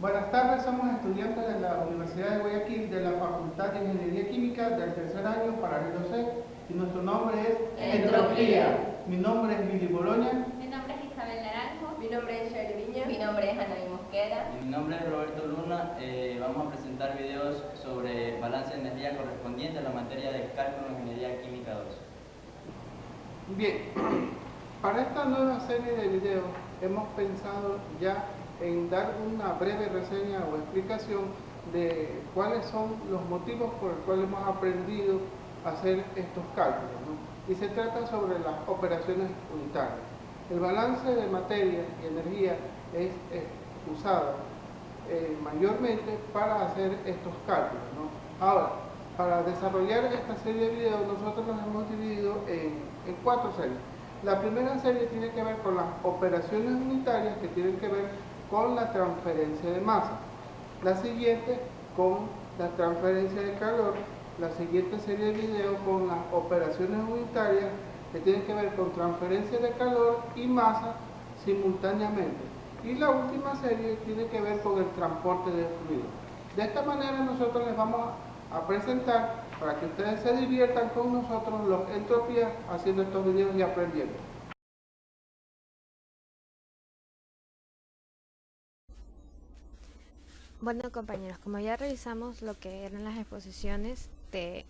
Buenas tardes, somos estudiantes de la Universidad de Guayaquil de la Facultad de Ingeniería Química del tercer año, paralelo C, y nuestro nombre es Entropía. Mi nombre es Billy Boloña. Mi nombre es Isabel Naranjo. Mi nombre es Shari Viña. Mi nombre es Anaí Mosquera. Mi nombre es Roberto Luna. Vamos a presentar videos sobre balance de energía correspondiente a la materia de cálculo en Ingeniería Química 2. Bien, para esta nueva serie de videos hemos pensado ya en dar una breve reseña o explicación de cuáles son los motivos por los cuales hemos aprendido a hacer estos cálculos, ¿no? Y se trata sobre las operaciones unitarias. El balance de materia y energía es usado mayormente para hacer estos cálculos, ¿no? Ahora, para desarrollar esta serie de videos nosotros los hemos dividido en 4 series. La primera serie tiene que ver con las operaciones unitarias que tienen que ver con la transferencia de masa. La siguiente con la transferencia de calor. La siguiente serie de videos con las operaciones unitarias que tienen que ver con transferencia de calor y masa simultáneamente. Y la última serie tiene que ver con el transporte de fluidos. De esta manera nosotros les vamos a presentar para que ustedes se diviertan con nosotros los entropías haciendo estos videos y aprendiendo. Bueno, compañeros, como ya revisamos lo que eran las exposiciones de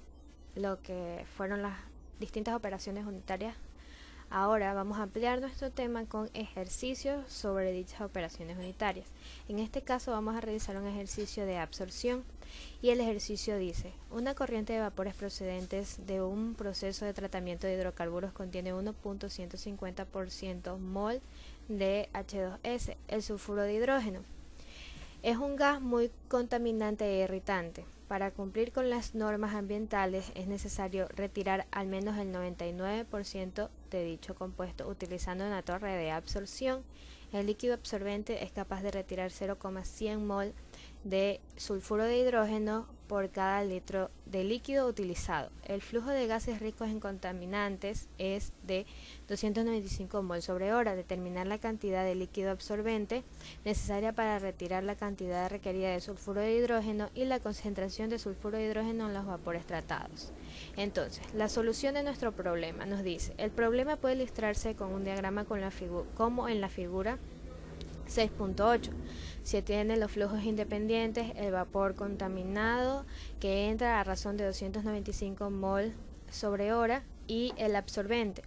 lo que fueron las distintas operaciones unitarias, ahora vamos a ampliar nuestro tema con ejercicios sobre dichas operaciones unitarias. En este caso vamos a realizar un ejercicio de absorción y el ejercicio dice: una corriente de vapores procedentes de un proceso de tratamiento de hidrocarburos contiene 1.150% mol de H2S, el sulfuro de hidrógeno. Es un gas muy contaminante e irritante. Para cumplir con las normas ambientales es necesario retirar al menos el 99% de dicho compuesto utilizando una torre de absorción. El líquido absorbente es capaz de retirar 0,100 mol de sulfuro de hidrógeno por cada litro de líquido utilizado. El flujo de gases ricos en contaminantes es de 295 mol sobre hora. Determinar la cantidad de líquido absorbente necesaria para retirar la cantidad requerida de sulfuro de hidrógeno y la concentración de sulfuro de hidrógeno en los vapores tratados. Entonces, la solución de nuestro problema nos dice: el problema puede ilustrarse con un diagrama como en la figura 6.8. Se tienen los flujos independientes, el vapor contaminado que entra a razón de 295 mol sobre hora y el absorbente,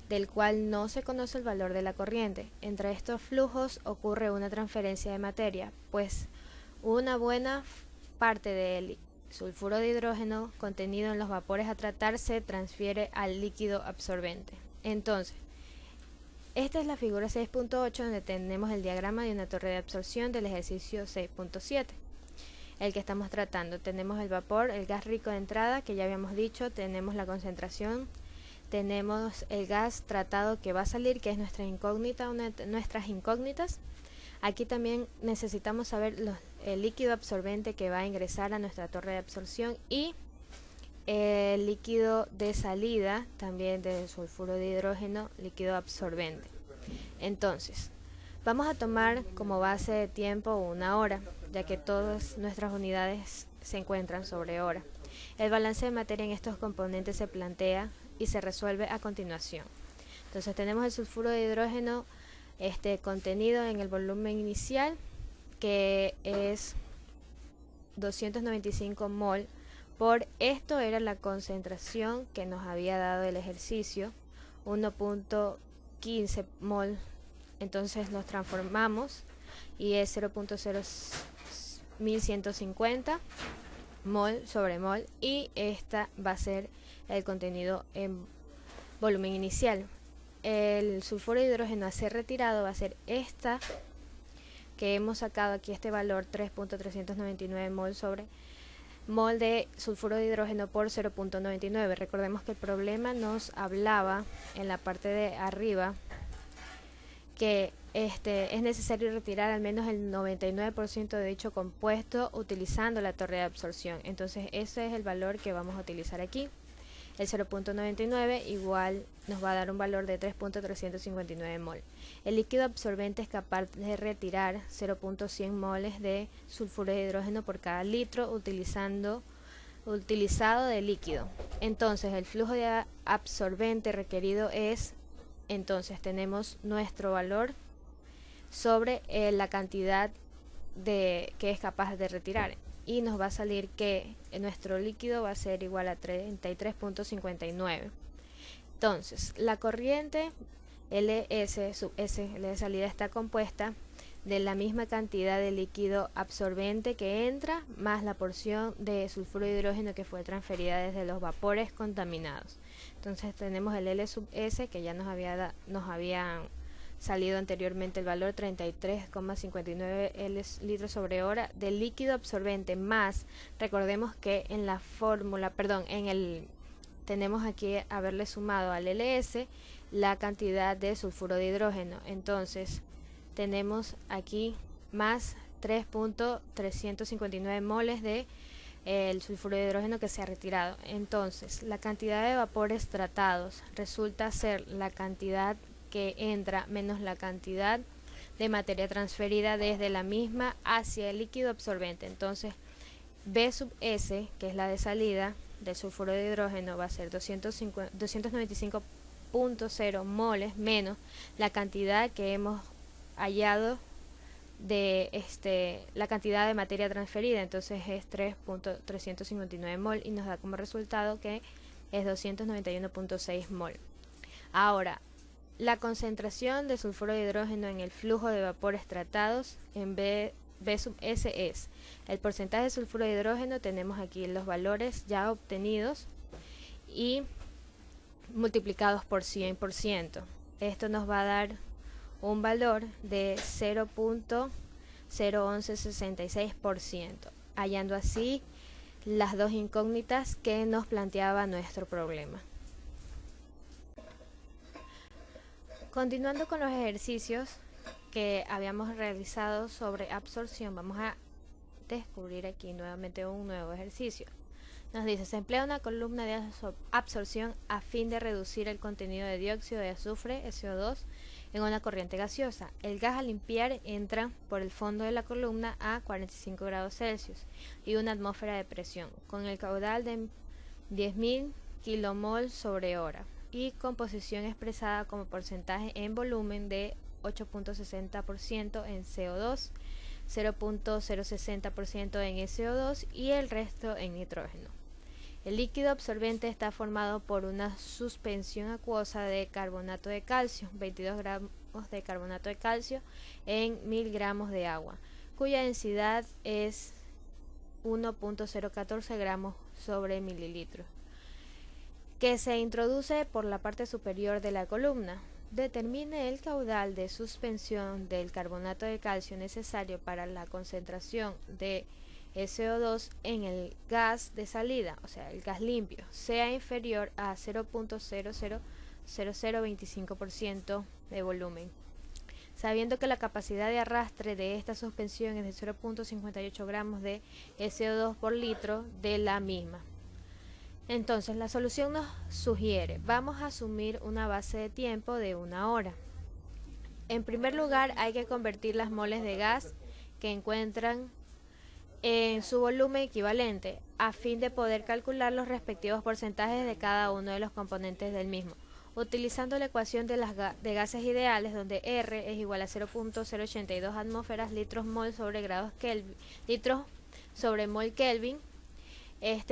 del cual no se conoce el valor de la corriente. Entre estos flujos ocurre una transferencia de materia, pues una buena parte del sulfuro de hidrógeno contenido en los vapores a tratar se transfiere al líquido absorbente. Entonces, esta es la figura 6.8 donde tenemos el diagrama de una torre de absorción del ejercicio 6.7, el que estamos tratando. Tenemos el vapor, el gas rico de entrada, que ya habíamos dicho, tenemos la concentración, tenemos el gas tratado que va a salir, que es nuestra incógnita, una de nuestras incógnitas. Aquí también necesitamos saber el líquido absorbente que va a ingresar a nuestra torre de absorción y el líquido de salida también del sulfuro de hidrógeno, líquido absorbente. Entonces, vamos a tomar como base de tiempo una hora, ya que todas nuestras unidades se encuentran sobre hora. El balance de materia en estos componentes se plantea y se resuelve a continuación. Entonces tenemos el sulfuro de hidrógeno contenido en el volumen inicial, que es 295 mol. Por esto era la concentración que nos había dado el ejercicio, 1.15 mol. Entonces los transformamos y es 0.0150 mol sobre mol, y esta va a ser el contenido en volumen inicial. El sulfuro de hidrógeno a ser retirado va a ser esta que hemos sacado aquí, este valor 3.399 mol sobre mol de sulfuro de hidrógeno por 0.99. Recordemos que el problema nos hablaba en la parte de arriba que es necesario retirar al menos el 99% de dicho compuesto utilizando la torre de absorción. Entonces ese es el valor que vamos a utilizar aquí. El 0.99 igual nos va a dar un valor de 3.359 mol. El líquido absorbente es capaz de retirar 0.100 moles de sulfuro de hidrógeno por cada litro utilizado de líquido. Entonces el flujo de absorbente requerido es, entonces tenemos nuestro valor sobre la cantidad que es capaz de retirar, y nos va a salir que nuestro líquido va a ser igual a 33.59. Entonces la corriente LS sub S, L de salida, está compuesta de la misma cantidad de líquido absorbente que entra más la porción de sulfuro de hidrógeno que fue transferida desde los vapores contaminados. Entonces tenemos el L sub S, que ya nos había salido anteriormente el valor 33,59 litros sobre hora del líquido absorbente, más, recordemos que en la fórmula, tenemos aquí haberle sumado al LS la cantidad de sulfuro de hidrógeno. Entonces tenemos aquí más 3.359 moles de el sulfuro de hidrógeno que se ha retirado. Entonces la cantidad de vapores tratados resulta ser la cantidad que entra menos la cantidad de materia transferida desde la misma hacia el líquido absorbente. Entonces B sub S, que es la de salida del sulfuro de hidrógeno, va a ser 295.0 moles menos la cantidad que hemos hallado de la cantidad de materia transferida. Entonces es 3.359 mol y nos da como resultado que es 291.6 mol. Ahora, la concentración de sulfuro de hidrógeno en el flujo de vapores tratados en B sub S es el porcentaje de sulfuro de hidrógeno. Tenemos aquí los valores ya obtenidos y multiplicados por 100%. Esto nos va a dar un valor de 0.01166%, hallando así las dos incógnitas que nos planteaba nuestro problema. Continuando con los ejercicios que habíamos realizado sobre absorción, vamos a descubrir aquí nuevamente un nuevo ejercicio. Nos dice: se emplea una columna de absorción a fin de reducir el contenido de dióxido de azufre, SO2, en una corriente gaseosa. El gas a limpiar entra por el fondo de la columna a 45 grados Celsius y una atmósfera de presión, con el caudal de 10.000 kmol sobre hora y composición expresada como porcentaje en volumen de 8.60% en CO2, 0.060% en SO2 y el resto en nitrógeno. El líquido absorbente está formado por una suspensión acuosa de carbonato de calcio, 22 gramos de carbonato de calcio en 1000 gramos de agua, cuya densidad es 1.014 gramos sobre mililitro, que se introduce por la parte superior de la columna. Determine el caudal de suspensión del carbonato de calcio necesario para la concentración de SO2 en el gas de salida, o sea, el gas limpio, sea inferior a 0.000025% de volumen, sabiendo que la capacidad de arrastre de esta suspensión es de 0.58 gramos de SO2 por litro de la misma. Entonces la solución nos sugiere: vamos a asumir una base de tiempo de 1 hora. En primer lugar, hay que convertir las moles de gas que encuentran en su volumen equivalente a fin de poder calcular los respectivos porcentajes de cada uno de los componentes del mismo, utilizando la ecuación de gases ideales, donde R es igual a 0.082 atmósferas litros mol sobre grados Kelvin, litros sobre mol Kelvin.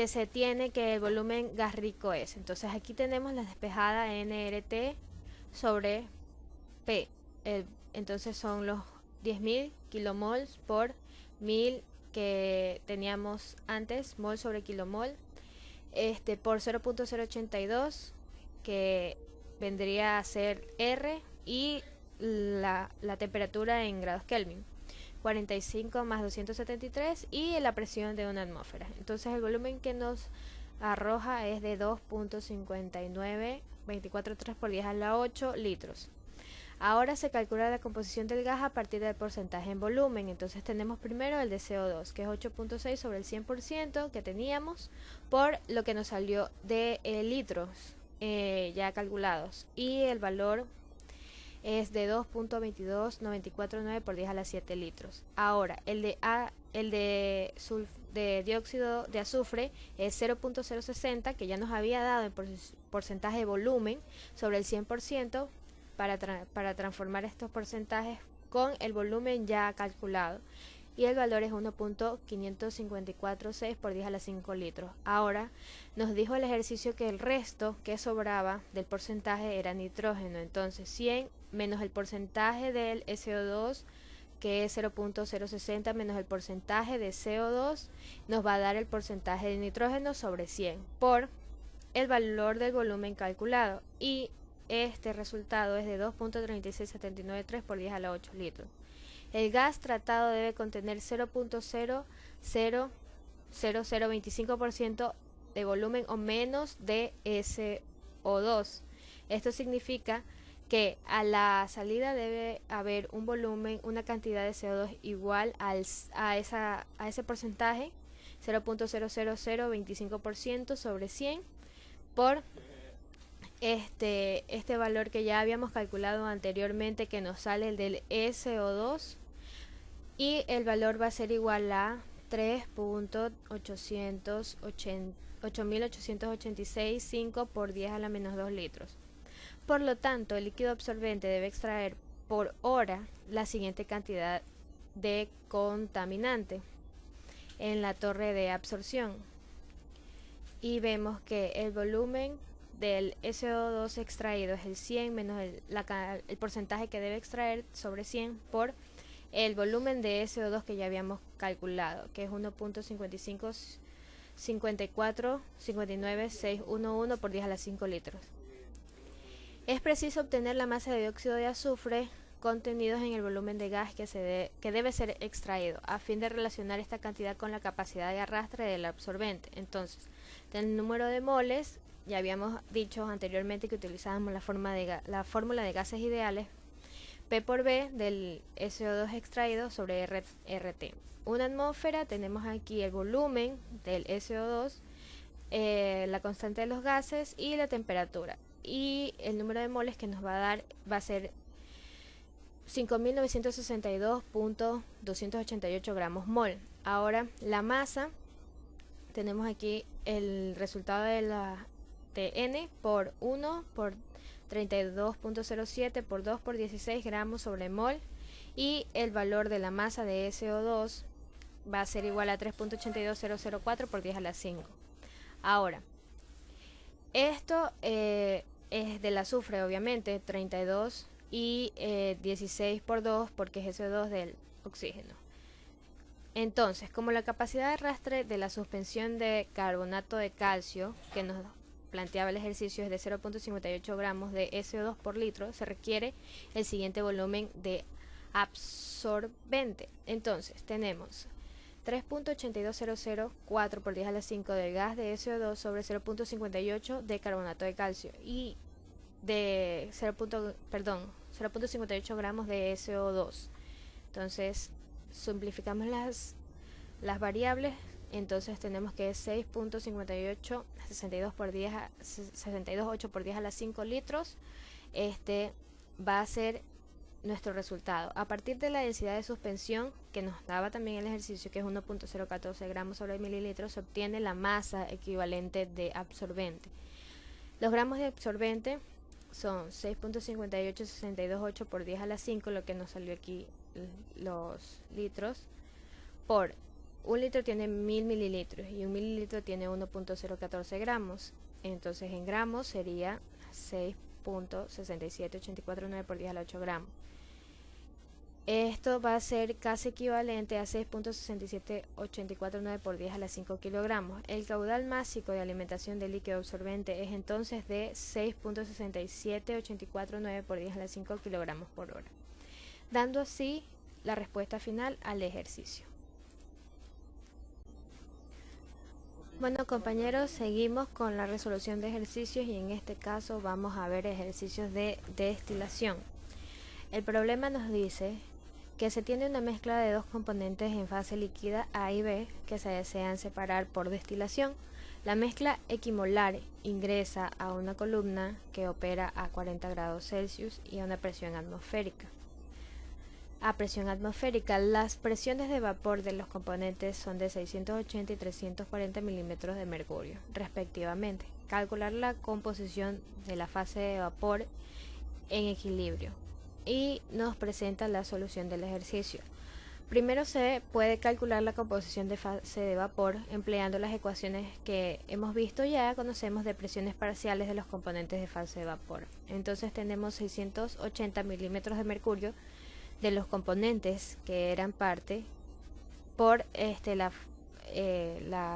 Se tiene que el volumen gas rico es. Entonces aquí tenemos la despejada nRT sobre P. Entonces son los 10.000 kilomols por 1000 que teníamos antes, mol sobre kilomol, por 0.082, que vendría a ser R, y la temperatura en grados Kelvin, 45 más 273, y la presión de una atmósfera. Entonces el volumen que nos arroja es de 2.59, 24,3 por 10 a la 8 litros. Ahora se calcula la composición del gas a partir del porcentaje en volumen. Entonces tenemos primero el de CO2, que es 8.6 sobre el 100% que teníamos, por lo que nos salió de litros ya calculados. Y el valor es de 2.22949 por 10 a la 7 litros. Ahora, el de dióxido de azufre es 0.060, que ya nos había dado en porcentaje de volumen sobre el 100%, para transformar estos porcentajes con el volumen ya calculado. Y el valor es 1.5546 por 10 a la 5 litros. Ahora nos dijo el ejercicio que el resto que sobraba del porcentaje era nitrógeno. Entonces 100 menos el porcentaje del SO2, que es 0.060, menos el porcentaje de CO2, nos va a dar el porcentaje de nitrógeno sobre 100 por el valor del volumen calculado. Y este resultado es de 2.36793 por 10 a la 8 litros. El gas tratado debe contener 0.00025% de volumen o menos de SO2. Esto significa que a la salida debe haber un volumen, una cantidad de CO2 igual a ese porcentaje, 0.00025% sobre 100 por este valor que ya habíamos calculado anteriormente, que nos sale el del SO2, y el valor va a ser igual a 3.8886,5 por 10 a la menos 2 litros. Por lo tanto, el líquido absorbente debe extraer por hora la siguiente cantidad de contaminante en la torre de absorción, y vemos que el volumen del SO2 extraído es el 100 menos el porcentaje que debe extraer sobre 100 por el volumen de SO2 que ya habíamos calculado, que es 1.555459,611 por 10 a la 5 litros. Es preciso obtener la masa de dióxido de azufre contenidos en el volumen de gas que debe ser extraído, a fin de relacionar esta cantidad con la capacidad de arrastre del absorbente. Entonces, el número de moles, ya habíamos dicho anteriormente que utilizábamos la fórmula de gases ideales, P por B del SO2 extraído sobre RT. Una atmósfera, tenemos aquí el volumen del SO2, la constante de los gases y la temperatura. Y el número de moles que nos va a dar va a ser 5.962.288 gramos mol. Ahora la masa, tenemos aquí el resultado de N por 1 por 32.07 por 2 por 16 gramos sobre mol, y el valor de la masa de SO2 va a ser igual a 3.82004 por 10 a la 5. Ahora, esto es del azufre, obviamente, 32 y 16 por 2 porque es SO2 del oxígeno. Entonces, como la capacidad de arrastre de la suspensión de carbonato de calcio que nos planteaba el ejercicio es de 0.58 gramos de SO2 por litro, se requiere el siguiente volumen de absorbente. Entonces tenemos 3.82004 por 10 a la 5 del gas de SO2 sobre 0.58 de carbonato de calcio y de 0.58 gramos de SO2. Entonces simplificamos las variables. Entonces tenemos que 6.58 62 por 10 a 62,8 por 10 a la 5 litros. Este va a ser nuestro resultado. A partir de la densidad de suspensión que nos daba también el ejercicio, que es 1.014 gramos sobre mililitro, se obtiene la masa equivalente de absorbente. Los gramos de absorbente son 6.58 por 10 a la 5, lo que nos salió aquí los litros, por un litro tiene 1000 mililitros y un mililitro tiene 1.014 gramos. Entonces en gramos sería 6.67849 por 10 a la 8 gramos. Esto va a ser casi equivalente a 6.67849 por 10 a la 5 kilogramos. El caudal másico de alimentación de líquido absorbente es entonces de 6.67849 por 10 a la 5 kilogramos por hora, dando así la respuesta final al ejercicio. Bueno, compañeros, seguimos con la resolución de ejercicios y en este caso vamos a ver ejercicios de destilación. El problema nos dice que se tiene una mezcla de dos componentes en fase líquida A y B que se desean separar por destilación. La mezcla equimolar ingresa a una columna que opera a 40 grados Celsius y a una presión atmosférica. A presión atmosférica, las presiones de vapor de los componentes son de 680 y 340 milímetros de mercurio, respectivamente. Calcular la composición de la fase de vapor en equilibrio y nos presenta la solución del ejercicio. Primero se puede calcular la composición de fase de vapor empleando las ecuaciones que hemos visto ya, conocemos de presiones parciales de los componentes de fase de vapor. Entonces tenemos 680 milímetros de mercurio de los componentes que eran parte por las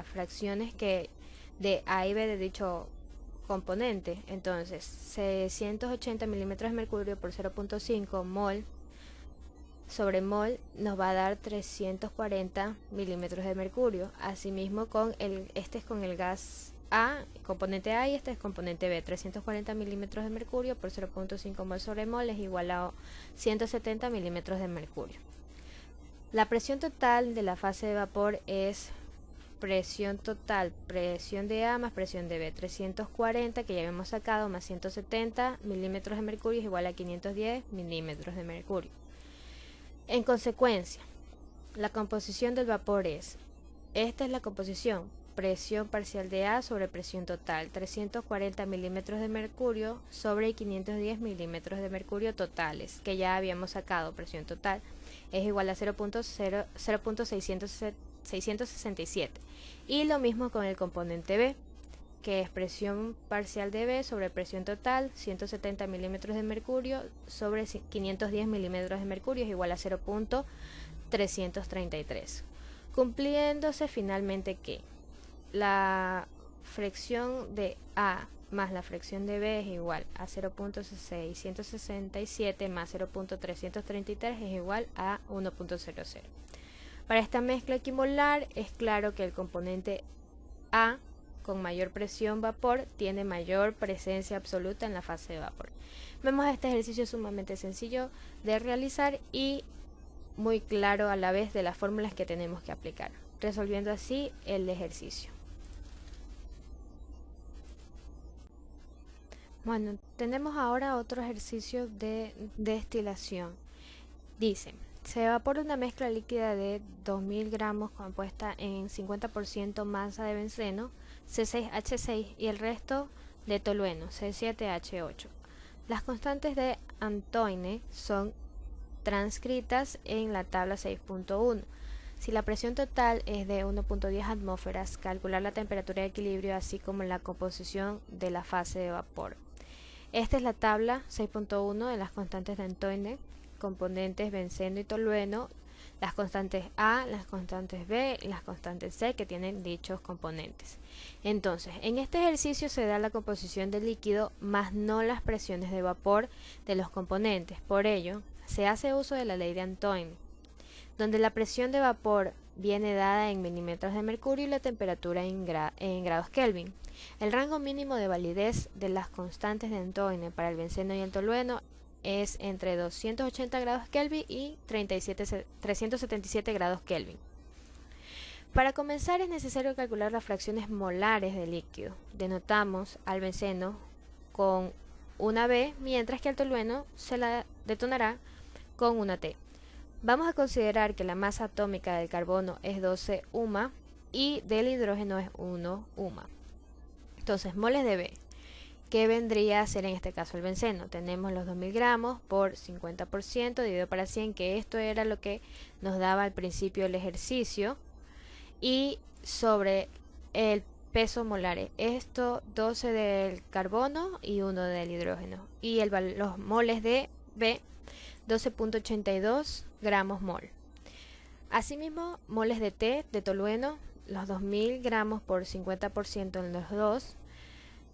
fracciones que de A y B de dicho componente. Entonces 680 milímetros de mercurio por 0.5 mol sobre mol nos va a dar 340 milímetros de mercurio. Asimismo con este es con el gas A, componente A, y este es componente B. 340 milímetros de mercurio por 0.5 mol sobre mol es igual a 170 milímetros de mercurio. La presión total de la fase de vapor es presión total, presión de A más presión de B. 340 que ya habíamos sacado más 170 milímetros de mercurio es igual a 510 milímetros de mercurio. En consecuencia, la composición del vapor esta es la composición, presión parcial de A sobre presión total, 340 milímetros de mercurio sobre 510 milímetros de mercurio totales, que ya habíamos sacado. Presión total es igual a 0.667. Y lo mismo con el componente B, que es presión parcial de B sobre presión total, 170 milímetros de mercurio sobre 510 milímetros de mercurio es igual a 0.333. Cumpliéndose finalmente que la fricción de A más la fricción de B es igual a 0.667 más 0.333 es igual a 1.00. Para esta mezcla equimolar es claro que el componente A con mayor presión vapor tiene mayor presencia absoluta en la fase de vapor. Vemos este ejercicio sumamente sencillo de realizar y muy claro a la vez de las fórmulas que tenemos que aplicar, resolviendo así el ejercicio. Bueno, tenemos ahora otro ejercicio de destilación. Dice, se evapora una mezcla líquida de 2000 gramos compuesta en 50% masa de benceno, C6H6, y el resto de tolueno, C7H8. Las constantes de Antoine son transcritas en la tabla 6.1. Si la presión total es de 1.10 atmósferas, calcular la temperatura de equilibrio así como la composición de la fase de vapor. Esta es la tabla 6.1 de las constantes de Antoine, componentes benceno y tolueno, las constantes A, las constantes B y las constantes C que tienen dichos componentes. Entonces, en este ejercicio se da la composición del líquido, más no las presiones de vapor de los componentes. Por ello, se hace uso de la ley de Antoine, donde la presión de vapor viene dada en milímetros de mercurio y la temperatura en grados Kelvin. El rango mínimo de validez de las constantes de Antoine para el benceno y el tolueno es entre 280 grados Kelvin y 377 grados Kelvin. Para comenzar es necesario calcular las fracciones molares del líquido. Denotamos al benceno con una B, mientras que al tolueno se la detonará con una T. Vamos a considerar que la masa atómica del carbono es 12 UMA y del hidrógeno es 1 UMA. Entonces, moles de B, ¿qué vendría a ser en este caso el benceno? Tenemos los 2000 gramos por 50% dividido para 100, que esto era lo que nos daba al principio el ejercicio, y sobre el peso molar, esto 12 del carbono y 1 del hidrógeno, y los moles de B, 12.82 gramos mol. Asimismo, moles de T de tolueno, los 2000 gramos por 50% en los dos,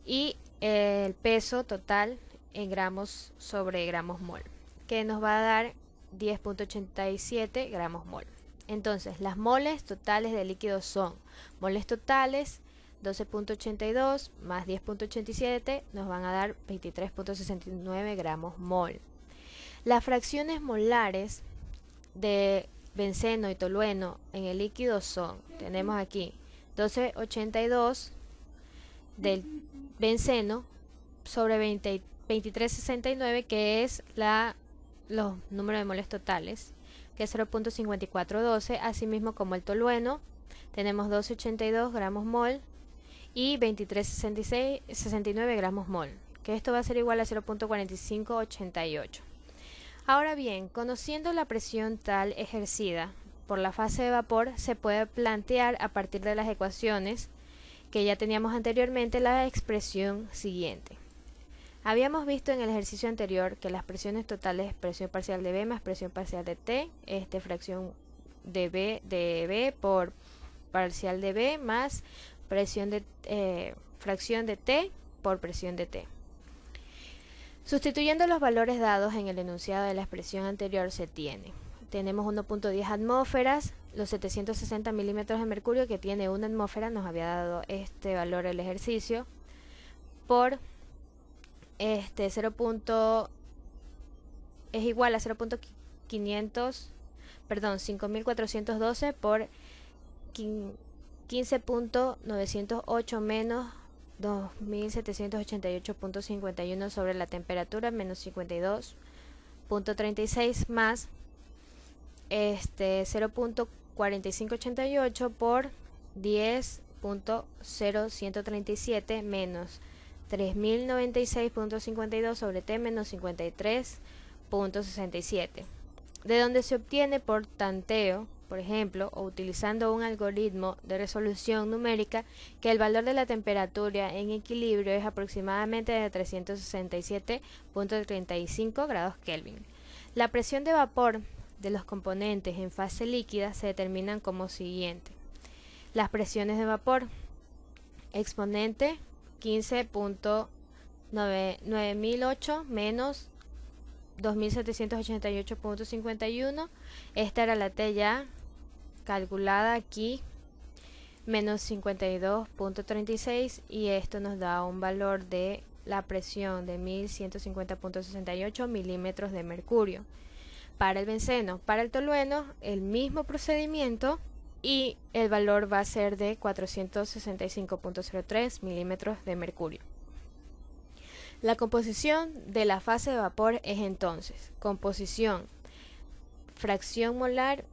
y el peso total en gramos sobre gramos mol, que nos va a dar 10.87 gramos mol. Entonces, las moles totales del líquido son moles totales 12.82 más 10.87 nos van a dar 23.69 gramos mol. Las fracciones molares de benceno y tolueno en el líquido son, tenemos aquí 1282 del benceno sobre 2369, que es los números de moles totales, que es 0.5412, asimismo como el tolueno tenemos 1282 gramos mol y 2369 gramos mol, que esto va a ser igual a 0.4588. Ahora bien, conociendo la presión tal ejercida por la fase de vapor, se puede plantear a partir de las ecuaciones que ya teníamos anteriormente la expresión siguiente. Habíamos visto en el ejercicio anterior que las presiones totales, presión parcial de B más presión parcial de T, fracción de B por parcial de B más presión fracción de T por presión de T. Sustituyendo los valores dados en el enunciado de la expresión anterior tenemos 1.10 atmósferas, los 760 milímetros de mercurio que tiene una atmósfera, nos había dado este valor el ejercicio, por 5412 por 15.908 menos 2788.51 sobre la temperatura menos 52.36 más 0.4588 por 10.0137 menos 3096.52 sobre T menos 53.67, de donde se obtiene por tanteo, por ejemplo, o utilizando un algoritmo de resolución numérica, que el valor de la temperatura en equilibrio es aproximadamente de 367.35 grados Kelvin. La presión de vapor de los componentes en fase líquida se determinan como siguiente. Las presiones de vapor: exponente 15.9008 menos 2788.51, esta era la T ya calculada aquí, menos 52.36, y esto nos da un valor de la presión de 1150.68 milímetros de mercurio. Para el benceno, para el tolueno, el mismo procedimiento y el valor va a ser de 465.03 milímetros de mercurio. La composición de la fase de vapor es entonces composición, fracción molar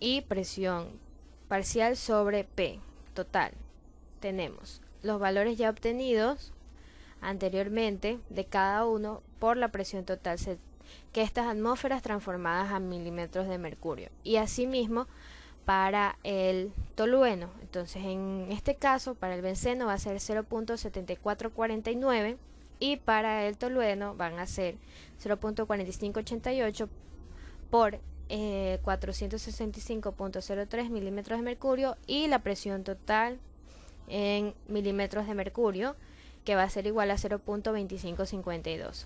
y presión parcial sobre P total. Tenemos los valores ya obtenidos anteriormente de cada uno por la presión total, que estas atmósferas transformadas a milímetros de mercurio, y asimismo para el tolueno. Entonces en este caso para el benceno va a ser 0.7449 y para el tolueno van a ser 0.4588 por 465.03 milímetros de mercurio, y la presión total en milímetros de mercurio, que va a ser igual a 0.2552,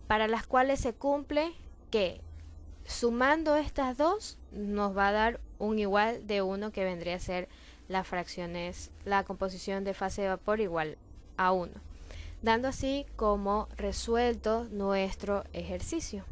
para las cuales se cumple que sumando estas dos nos va a dar un igual de 1, que vendría a ser la composición de fase de vapor igual a 1, dando así como resuelto nuestro ejercicio.